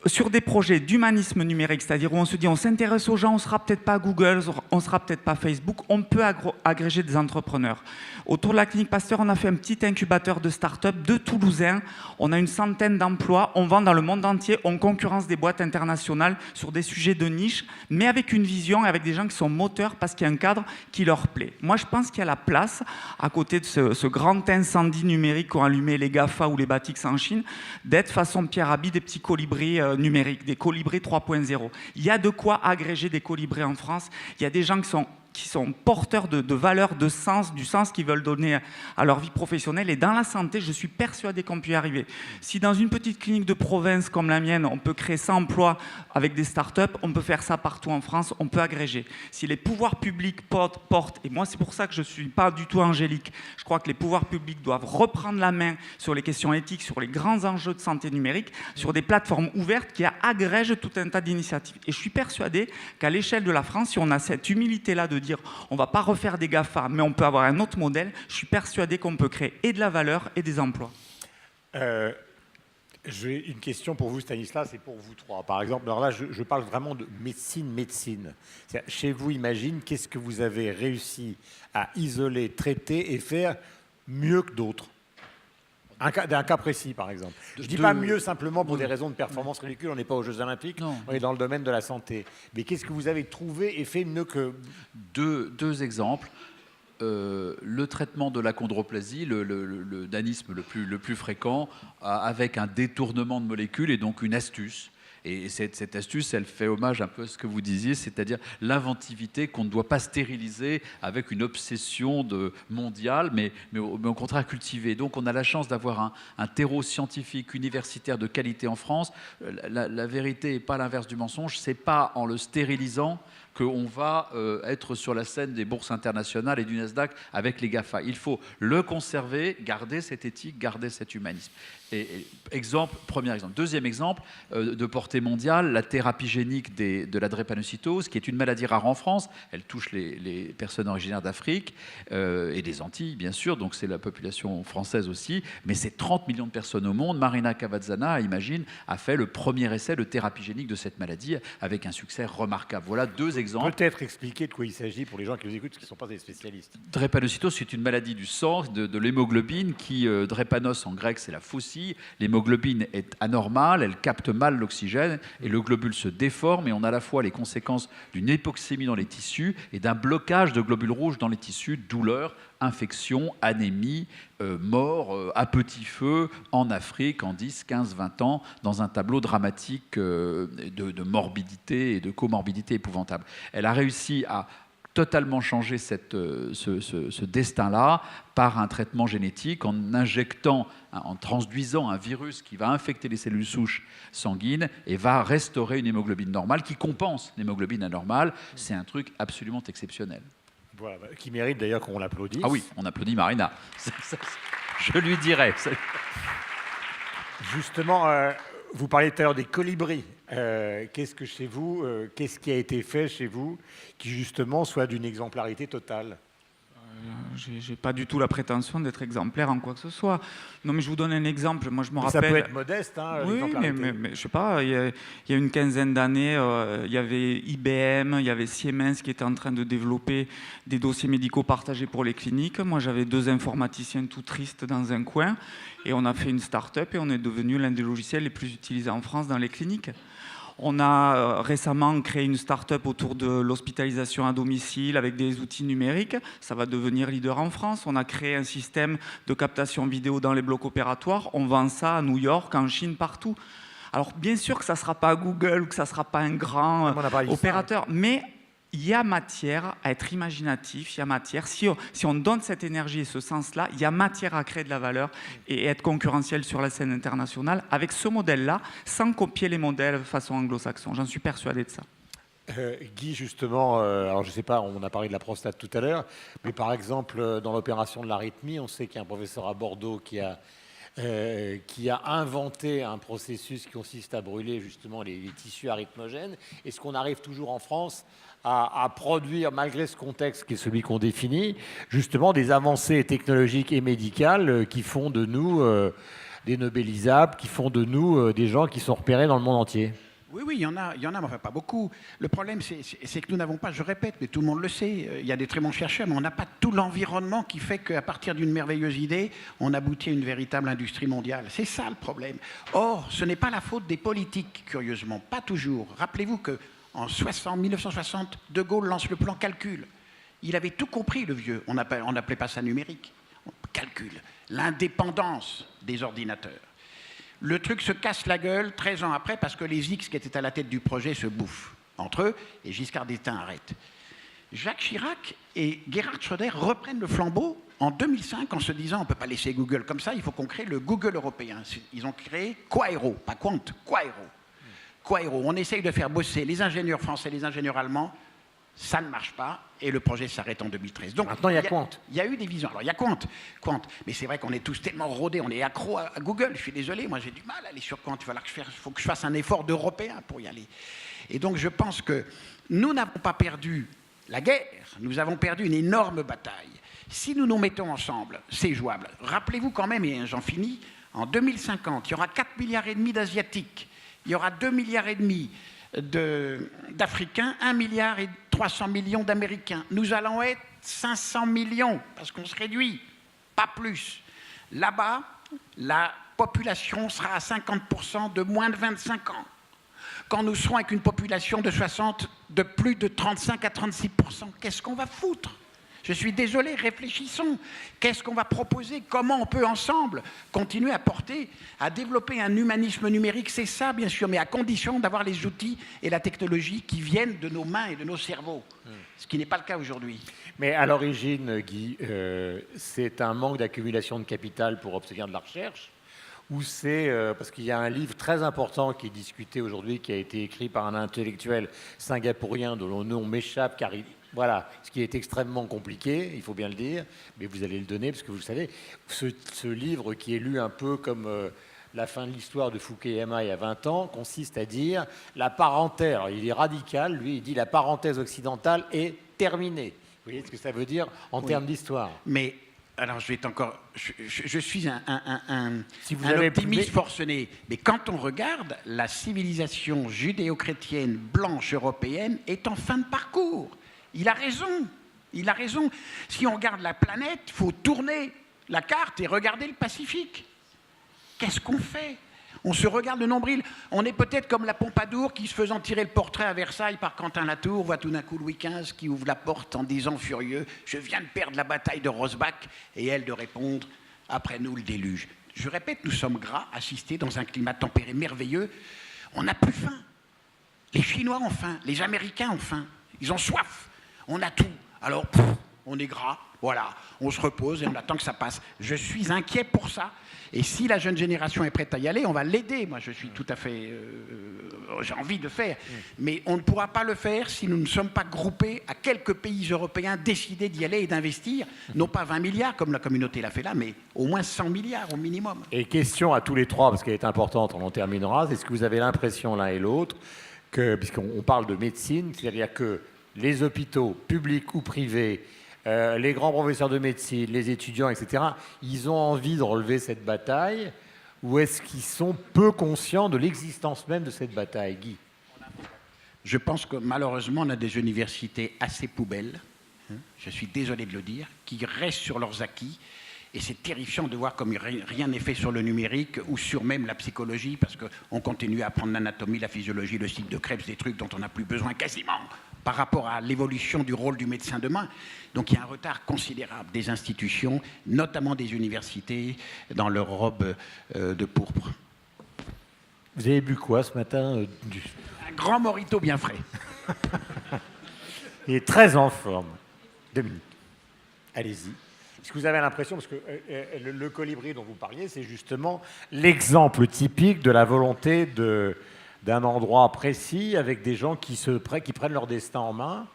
Sur des projets d'humanisme numérique, c'est-à-dire où on se dit on s'intéresse aux gens, on ne sera peut-être pas Google, on ne sera peut-être pas Facebook, on peut agréger des entrepreneurs. Autour de la clinique Pasteur, on a fait un petit incubateur de start-up de Toulousains. On a une centaine d'emplois, on vend dans le monde entier, on concurrence des boîtes internationales sur des sujets de niche, mais avec une vision, avec des gens qui sont moteurs parce qu'il y a un cadre qui leur plaît. Moi, je pense qu'il y a la place, à côté de ce grand incendie numérique qu'ont allumé les GAFA ou les Batix en Chine, d'être façon Pierre Rabhi des petits colibris numériques, des colibris 3.0. Il y a de quoi agréger des colibris en France. Il y a des gens qui sont porteurs de valeurs, de sens, du sens qu'ils veulent donner à leur vie professionnelle. Et dans la santé, je suis persuadé qu'on peut y arriver. Si dans une petite clinique de province comme la mienne, on peut créer 100 emplois avec des startups, on peut faire ça partout en France, on peut agréger. Si les pouvoirs publics portent, et moi c'est pour ça que je ne suis pas du tout angélique, je crois que les pouvoirs publics doivent reprendre la main sur les questions éthiques, sur les grands enjeux de santé numérique, sur des plateformes ouvertes qui agrègent tout un tas d'initiatives. Et je suis persuadé qu'à l'échelle de la France, si on a cette humilité-là de dire on ne va pas refaire des GAFA, mais on peut avoir un autre modèle, je suis persuadé qu'on peut créer et de la valeur et des emplois.
J'ai une question pour vous, Stanislas, et pour vous trois. Par exemple, alors là, je parle vraiment de médecine. Chez vous, imagine, qu'est-ce que vous avez réussi à isoler, traiter et faire mieux que d'autres? D'un cas précis, par exemple. Je ne dis pas mieux simplement pour des raisons de performance ridicule, on n'est pas aux Jeux Olympiques, non. On est dans le domaine de la santé. Mais qu'est-ce que vous avez trouvé et fait mieux que...
Deux exemples. Le traitement de l'achondroplasie, le danisme le plus fréquent, avec un détournement de molécules et donc une astuce. Et cette astuce, elle fait hommage un peu à ce que vous disiez, c'est-à-dire l'inventivité qu'on ne doit pas stériliser avec une obsession mondiale, mais au contraire cultiver. Donc on a la chance d'avoir un terreau scientifique, universitaire de qualité en France. La vérité n'est pas l'inverse du mensonge, c'est pas en le stérilisant qu'on va être sur la scène des bourses internationales et du Nasdaq avec les GAFA. Il faut le conserver, garder cette éthique, garder cet humanisme. Premier exemple. Deuxième exemple, de portée mondiale, la thérapie génique de la drépanocytose, qui est une maladie rare en France. Elle touche les personnes originaires d'Afrique et des Antilles, bien sûr, donc c'est la population française aussi, mais c'est 30 millions de personnes au monde. Marina Cavazzana, imagine, a fait le premier essai de thérapie génique de cette maladie avec un succès remarquable. Voilà deux exemples.
Peut-être expliquer de quoi il s'agit pour les gens qui nous écoutent, parce qu'ils ne sont pas des spécialistes.
Drépanocytose, c'est une maladie du sang, de l'hémoglobine, qui, drépanos en grec, c'est la faucille. L'hémoglobine est anormale, elle capte mal l'oxygène et le globule se déforme et on a à la fois les conséquences d'une hypoxémie dans les tissus et d'un blocage de globules rouges dans les tissus, douleur, infection, anémie, mort à petit feu en Afrique en 10, 15, 20 ans dans un tableau dramatique de morbidité et de comorbidité épouvantable. Elle a réussi à totalement changer ce destin-là par un traitement génétique en injectant, en transduisant un virus qui va infecter les cellules souches sanguines et va restaurer une hémoglobine normale qui compense l'hémoglobine anormale. C'est un truc absolument exceptionnel.
Voilà, qui mérite d'ailleurs qu'on l'applaudisse.
Ah oui, on applaudit Marina. Je lui dirai.
Justement, vous parliez tout à l'heure des colibris. Qu'est-ce qui a été fait chez vous qui justement soit d'une exemplarité totale?
J'ai pas du tout la prétention d'être exemplaire en quoi que ce soit. Non, mais je vous donne un exemple. Moi, je me rappelle.
Ça peut être modeste, hein,
oui, mais je sais pas. Il y a une quinzaine d'années, il y avait IBM, il y avait Siemens qui étaient en train de développer des dossiers médicaux partagés pour les cliniques. Moi, j'avais 2 informaticiens tout tristes dans un coin, et on a fait une start-up et on est devenu l'un des logiciels les plus utilisés en France dans les cliniques. On a récemment créé une start-up autour de l'hospitalisation à domicile avec des outils numériques. Ça va devenir leader en France. On a créé un système de captation vidéo dans les blocs opératoires. On vend ça à New York, en Chine, partout. Alors, bien sûr que ça ne sera pas Google, que ça ne sera pas un grand opérateur, mais il y a matière à être imaginatif, il y a matière, si on donne cette énergie et ce sens-là, il y a matière à créer de la valeur et être concurrentiel sur la scène internationale avec ce modèle-là, sans copier les modèles façon anglo-saxon. J'en suis persuadé de ça.
Guy, justement, alors je ne sais pas, on a parlé de la prostate tout à l'heure, mais par exemple, dans l'opération de l'arythmie, on sait qu'il y a un professeur à Bordeaux qui a inventé un processus qui consiste à brûler justement les tissus arythmogènes. Est-ce qu'on arrive toujours en France à produire, malgré ce contexte qui est celui qu'on définit, justement des avancées technologiques et médicales qui font de nous des nobelisables, qui font de nous des gens qui sont repérés dans le monde entier?
Oui, il y en a, mais enfin pas beaucoup. Le problème, c'est que nous n'avons pas, je répète, mais tout le monde le sait, il y a des très bons chercheurs, mais on n'a pas tout l'environnement qui fait qu'à partir d'une merveilleuse idée, on aboutit à une véritable industrie mondiale. C'est ça le problème. Or, ce n'est pas la faute des politiques, curieusement, pas toujours. Rappelez-vous qu'en 1960, De Gaulle lance le plan calcul. Il avait tout compris, le vieux. On n'appelait pas ça numérique. Calcul. L'indépendance des ordinateurs. Le truc se casse la gueule 13 ans après parce que les X qui étaient à la tête du projet se bouffent entre eux et Giscard d'Estaing arrête. Jacques Chirac et Gerhard Schröder reprennent le flambeau en 2005 en se disant on ne peut pas laisser Google comme ça, il faut qu'on crée le Google européen. Ils ont créé Quaero, pas Quant, Quaero. Quaero. On essaye de faire bosser les ingénieurs français, les ingénieurs allemands. Ça ne marche pas et le projet s'arrête en 2013. Donc,
maintenant, il y a Quant.
Il y a eu des visions. Alors, il y a Quant. Mais c'est vrai qu'on est tous tellement rodés, on est accro à Google. Je suis désolé, moi j'ai du mal à aller sur Quant. Il faut que je fasse un effort d'Européen pour y aller. Et donc, je pense que nous n'avons pas perdu la guerre, nous avons perdu une énorme bataille. Si nous nous mettons ensemble, c'est jouable. Rappelez-vous quand même, et j'en finis, en 2050, il y aura 4,5 milliards d'Asiatiques, il y aura 2,5 milliards d'Africains, 1,3 milliard d'Américains. Nous allons être 500 millions, parce qu'on se réduit, pas plus. Là-bas, la population sera à 50% de moins de 25 ans. Quand nous serons avec une population de plus de 35 à 36%, qu'est-ce qu'on va foutre ? Je suis désolé, réfléchissons. Qu'est-ce qu'on va proposer? Comment on peut ensemble continuer à développer un humanisme numérique? C'est ça, bien sûr, mais à condition d'avoir les outils et la technologie qui viennent de nos mains et de nos cerveaux, ce qui n'est pas le cas aujourd'hui.
Mais à l'origine, Guy, c'est un manque d'accumulation de capital pour obtenir de la recherche, ou c'est parce qu'il y a un livre très important qui est discuté aujourd'hui, qui a été écrit par un intellectuel singapourien dont le nom m'échappe, car voilà, ce qui est extrêmement compliqué, il faut bien le dire, mais vous allez le donner parce que vous le savez. Ce livre qui est lu un peu comme la fin de l'histoire de Fukuyama il y a 20 ans, consiste à dire la parenthèse, alors il est radical, lui, il dit la parenthèse occidentale est terminée. Vous voyez ce que ça veut dire en termes d'histoire?
Mais, alors je vais être encore... Je suis un
avez
optimiste forcené. Mais quand on regarde, la civilisation judéo-chrétienne blanche européenne est en fin de parcours. Il a raison. Il a raison. Si on regarde la planète, il faut tourner la carte et regarder le Pacifique. Qu'est-ce qu'on fait? On se regarde le nombril. On est peut-être comme la Pompadour qui, se faisant tirer le portrait à Versailles par Quentin Latour, voit tout d'un coup Louis XV qui ouvre la porte en disant furieux « Je viens de perdre la bataille de Rosbach » et elle de répondre « Après nous le déluge ». Je répète, nous sommes gras, assistés dans un climat tempéré merveilleux. On n'a plus faim. Les Chinois ont faim, les Américains ont faim. Ils ont soif. On a tout. Alors, on est gras, voilà. On se repose et on attend que ça passe. Je suis inquiet pour ça. Et si la jeune génération est prête à y aller, on va l'aider. Moi, je suis tout à fait... j'ai envie de faire. Mais on ne pourra pas le faire si nous ne sommes pas groupés à quelques pays européens décidés d'y aller et d'investir. Non pas 20 milliards, comme la communauté l'a fait là, mais au moins 100 milliards au minimum.
Et question à tous les trois, parce qu'elle est importante, on en terminera. Est-ce que vous avez l'impression, l'un et l'autre, que, puisqu'on parle de médecine, c'est-à-dire que les hôpitaux, publics ou privés, les grands professeurs de médecine, les étudiants, etc., ils ont envie de relever cette bataille, ou est-ce qu'ils sont peu conscients de l'existence même de cette bataille, Guy?
Je pense que malheureusement, on a des universités assez poubelles, je suis désolé de le dire, qui restent sur leurs acquis. Et c'est terrifiant de voir comme rien n'est fait sur le numérique ou sur même la psychologie, parce qu'on continue à apprendre l'anatomie, la physiologie, le cycle de Krebs, des trucs dont on n'a plus besoin quasiment par rapport à l'évolution du rôle du médecin demain. Donc il y a un retard considérable des institutions, notamment des universités, dans leur robe de pourpre.
Vous avez bu quoi ce matin
Un grand mojito bien frais.
Il est très en forme. Dominique, allez-y. Est-ce que vous avez l'impression, parce que le colibri dont vous parliez, c'est justement l'exemple typique de la volonté d'un endroit précis avec des gens qui prennent leur destin en main.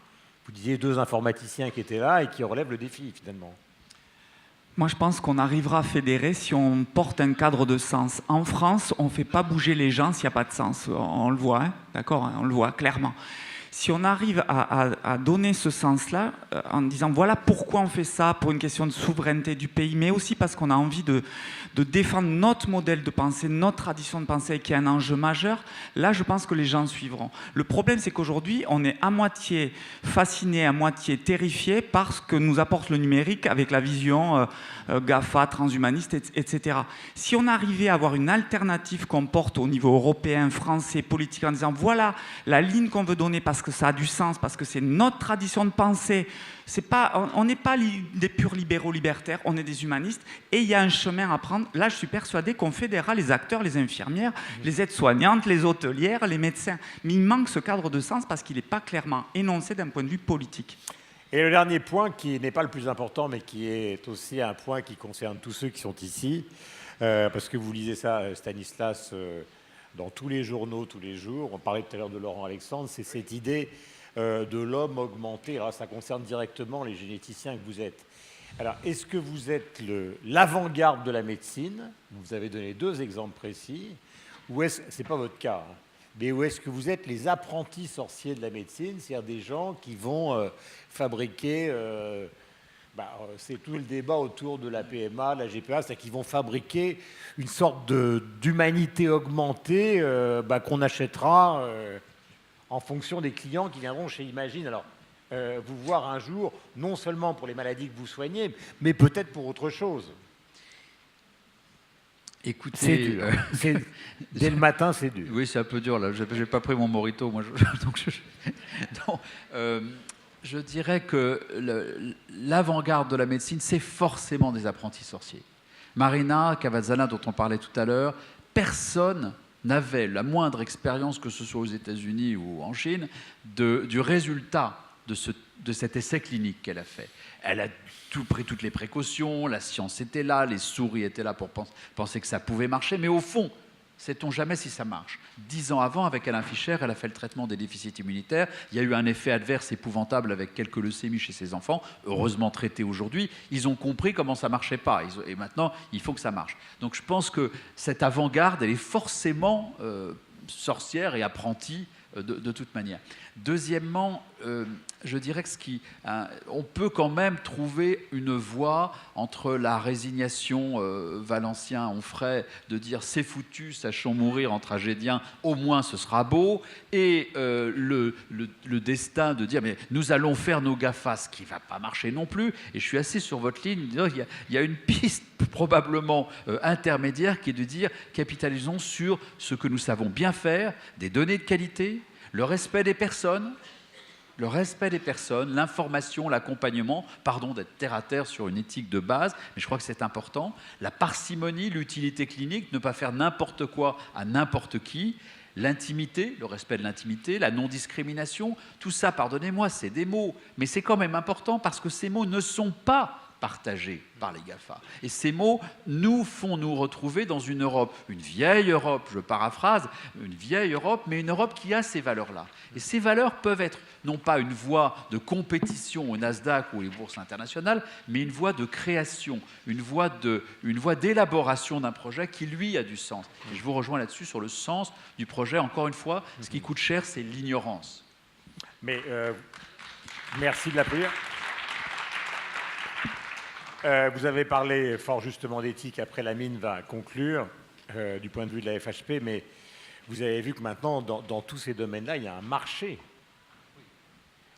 Vous disiez 2 informaticiens qui étaient là et qui relèvent le défi, finalement.
Moi, je pense qu'on arrivera à fédérer si on porte un cadre de sens. En France, on ne fait pas bouger les gens s'il n'y a pas de sens. On le voit, hein, d'accord, hein, on le voit clairement. Si on arrive à donner ce sens-là, en disant voilà pourquoi on fait ça, pour une question de souveraineté du pays, mais aussi parce qu'on a envie de défendre notre modèle de pensée, notre tradition de pensée qui est un enjeu majeur, là je pense que les gens suivront. Le problème c'est qu'aujourd'hui on est à moitié fasciné, à moitié terrifié par ce que nous apporte le numérique avec la vision GAFA, transhumaniste, etc. Si on arrivait à avoir une alternative qu'on porte au niveau européen, français, politique, en disant voilà la ligne qu'on veut donner parce que ça a du sens, parce que c'est notre tradition de pensée, on n'est pas des purs libéraux libertaires, on est des humanistes et il y a un chemin à prendre. Là, je suis persuadé qu'on fédérera les acteurs, les infirmières, les aides-soignantes, les hôtelières, les médecins. Mais il manque ce cadre de sens parce qu'il n'est pas clairement énoncé d'un point de vue politique.
Et le dernier point, qui n'est pas le plus important, mais qui est aussi un point qui concerne tous ceux qui sont ici, parce que vous lisez ça, Stanislas, dans tous les journaux, tous les jours, on parlait tout à l'heure de Laurent Alexandre, c'est cette idée de l'homme augmenté. Alors, ça concerne directement les généticiens que vous êtes. Alors, est-ce que vous êtes l'avant-garde de la médecine? Vous avez donné 2 exemples précis. Ou est-ce, c'est pas votre cas, hein, mais où est-ce que vous êtes les apprentis sorciers de la médecine, c'est-à-dire des gens qui vont fabriquer, c'est tout le débat autour de la PMA, la GPA, c'est-à-dire qu'ils vont fabriquer une sorte d'humanité augmentée qu'on achètera en fonction des clients qui viendront chez Imagine. Alors, vous voir un jour, non seulement pour les maladies que vous soignez, mais peut-être pour autre chose.
Écoutez,
c'est dur. Dès le matin, c'est dur.
Oui, c'est un peu dur, là. Je n'ai pas pris mon mojito, moi. Je dirais que l'avant-garde de la médecine, c'est forcément des apprentis sorciers. Marina Cavazzana, dont on parlait tout à l'heure, personne n'avait la moindre expérience, que ce soit aux États-Unis ou en Chine, du résultat de cet essai clinique qu'elle a fait. Elle a pris toutes les précautions, la science était là, les souris étaient là pour penser que ça pouvait marcher, mais au fond, sait-on jamais si ça marche. 10 ans avant, avec Alain Fischer, elle a fait le traitement des déficits immunitaires. Il y a eu un effet adverse épouvantable avec quelques leucémies chez ses enfants, heureusement traités aujourd'hui. Ils ont compris comment ça ne marchait pas. Et maintenant, il faut que ça marche. Donc je pense que cette avant-garde, elle est forcément sorcière et apprentie de toute manière. Deuxièmement, je dirais que on peut quand même trouver une voie entre la résignation Valencien-Onfray de dire c'est foutu, sachons mourir en tragédien, au moins ce sera beau, et le destin de dire mais nous allons faire nos GAFA, ce qui ne va pas marcher non plus. Et je suis assez sur votre ligne, il y a une piste probablement intermédiaire qui est de dire capitalisons sur ce que nous savons bien faire, des données de qualité, le respect des personnes, l'information, l'accompagnement, pardon d'être terre à terre sur une éthique de base, mais je crois que c'est important, la parcimonie, l'utilité clinique, ne pas faire n'importe quoi à n'importe qui, l'intimité, le respect de l'intimité, la non-discrimination, tout ça, pardonnez-moi, c'est des mots, mais c'est quand même important parce que ces mots ne sont pas partagés par les GAFA. Et ces mots nous font nous retrouver dans une Europe, une vieille Europe, je paraphrase, une vieille Europe, mais une Europe qui a ces valeurs-là. Et ces valeurs peuvent être non pas une voie de compétition au Nasdaq ou aux bourses internationales, mais une voie de création, une voie d'élaboration d'un projet qui, lui, a du sens. Et je vous rejoins là-dessus sur le sens du projet. Encore une fois, ce qui coûte cher, c'est l'ignorance.
Mais merci de l'applaudir. Vous avez parlé fort justement d'éthique, après Lamine va conclure du point de vue de la FHP, mais vous avez vu que maintenant, dans tous ces domaines-là, il y a un marché.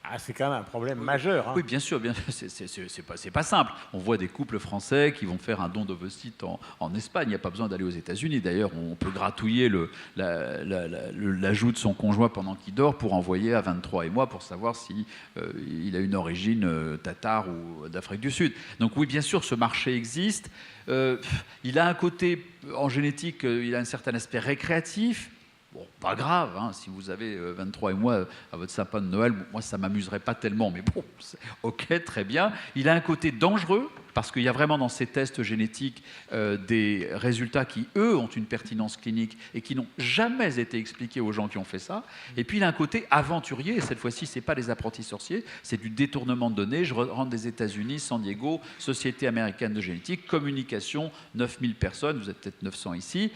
Ah, c'est quand même un problème majeur. Hein.
Oui, bien sûr, c'est pas simple. On voit des couples français qui vont faire un don d'ovocytes en Espagne. Il n'y a pas besoin d'aller aux États-Unis. D'ailleurs, on peut gratouiller l'ajout de son conjoint pendant qu'il dort pour envoyer à 23 et moi pour savoir si il a une origine tatare ou d'Afrique du Sud. Donc oui, bien sûr, ce marché existe. Il a un côté, en génétique, il a un certain aspect récréatif. Bon, pas grave, hein, si vous avez 23 et moi à votre sapin de Noël, moi ça ne m'amuserait pas tellement, mais bon, ok, très bien. Il a un côté dangereux, parce qu'il y a vraiment dans ces tests génétiques des résultats qui, eux, ont une pertinence clinique et qui n'ont jamais été expliqués aux gens qui ont fait ça. Et puis il a un côté aventurier, et cette fois-ci, ce n'est pas des apprentis sorciers, c'est du détournement de données. Je rentre des États-Unis, San Diego, Société américaine de génétique, communication, 9000 personnes, vous êtes peut-être 900 ici.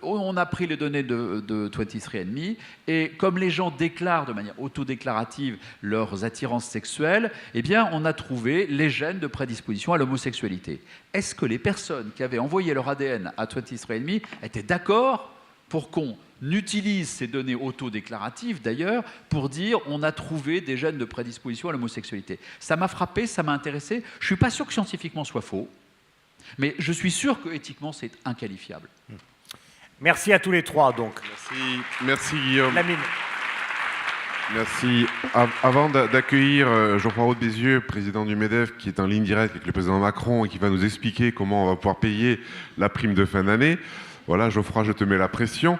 On a pris les données de 23andMe et comme les gens déclarent de manière autodéclarative leurs attirances sexuelles, eh bien, on a trouvé les gènes de prédisposition à l'homosexualité. Est-ce que les personnes qui avaient envoyé leur ADN à 23andMe étaient d'accord pour qu'on utilise ces données autodéclaratives, d'ailleurs, pour dire on a trouvé des gènes de prédisposition à l'homosexualité? Ça m'a frappé, ça m'a intéressé. Je ne suis pas sûr que scientifiquement soit faux, mais je suis sûr que éthiquement c'est inqualifiable.
Merci à tous les trois, donc.
Merci Guillaume.
Lamine.
Merci. Avant d'accueillir Geoffroy Roux de Bézieux, président du MEDEF, qui est en ligne directe avec le président Macron et qui va nous expliquer comment on va pouvoir payer la prime de fin d'année. Voilà, Geoffroy, je te mets la pression.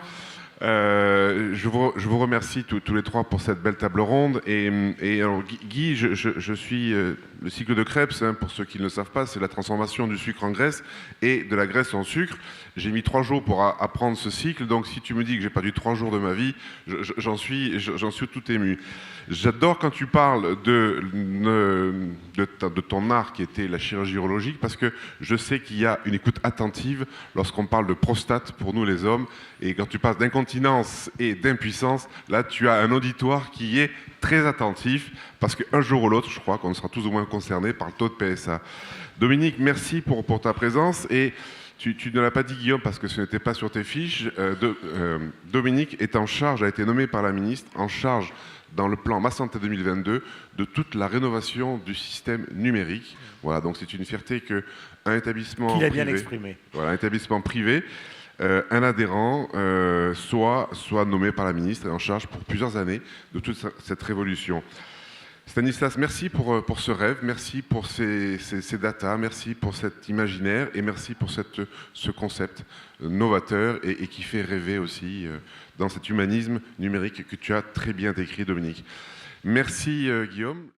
Je vous remercie tous les trois pour cette belle table ronde. Et alors, Guy, je suis le cycle de Krebs, hein, pour ceux qui ne le savent pas, c'est la transformation du sucre en graisse et de la graisse en sucre. J'ai mis 3 jours pour apprendre ce cycle, donc si tu me dis que j'ai perdu 3 jours de ma vie, j'en suis tout ému. J'adore quand tu parles de ton art qui était la chirurgie urologique, parce que je sais qu'il y a une écoute attentive lorsqu'on parle de prostate pour nous les hommes, et quand tu parles d'incontinence et d'impuissance, là tu as un auditoire qui est très attentif, parce qu'un jour ou l'autre, je crois qu'on sera tous au moins concernés par le taux de PSA. Dominique, merci pour ta présence, et tu ne l'as pas dit, Guillaume, parce que ce n'était pas sur tes fiches. Dominique est en charge, a été nommé par la ministre, en charge dans le plan Ma Santé 2022 de toute la rénovation du système numérique. Voilà, donc c'est une fierté qu'un établissement
Qu'il a
privé,
bien exprimé.
voilà, un établissement privé, un adhérent soit nommé par la ministre et en charge pour plusieurs années de toute cette révolution. Stanislas, merci pour ce rêve, merci pour ces datas, merci pour cet imaginaire et merci pour ce concept novateur et qui fait rêver aussi dans cet humanisme numérique que tu as très bien décrit, Dominique. Merci Guillaume.